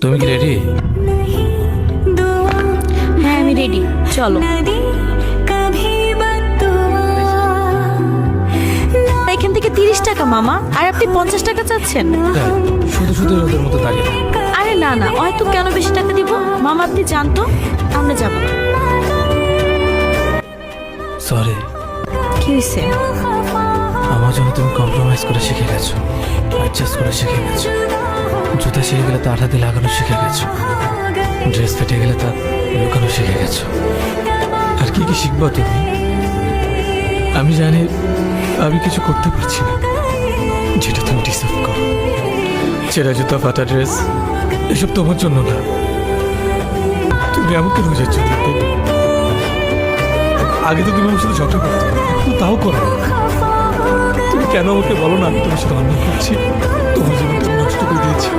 তুমি কি রেডি? হ্যাঁ আমি রেডি, চলো। এখান থেকে 30 টাকা মামা, আর আপনি 50 টাকা চাচ্ছেন। দেখ, শুধু শুধু ওদের মতো দাঁড়িয়ে থাক। আরে না না, হয়তো কেন বেশি টাকা দিব মামা, আপনি জানতো আমরা যাবো। সরি, কি হয়েছে? আমার জন্য তুমি কম্প্রোমাইজ করে শিখে গেছো, অ্যাডজাস্ট করে শিখে গেছো। জুতা শিখে গেলে তা আঠাতে লাগানো শিখে গেছো, ড্রেস ফেটে গেলে তা লুকানো শিখে গেছো। আর কি কি শিখবা তুমি? আমি জানি আমি কিছু করতে পারছি না যেটা তুমি ডিসার্ভ করো। ছেঁড়া জুতা, ফাটা ড্রেস, এসব তোমার জন্য না, তুমি আমাকে রোজের জন্য দেবে। আগে তো তুমি আমার সাথে ঝগড়া করতে, তো তাও করো না। তুমি কেন আমাকে বলো না আমি তোমার সাথে অন্যায় করছি? তোমার জীবনটা আমি নষ্ট করে দিয়েছি।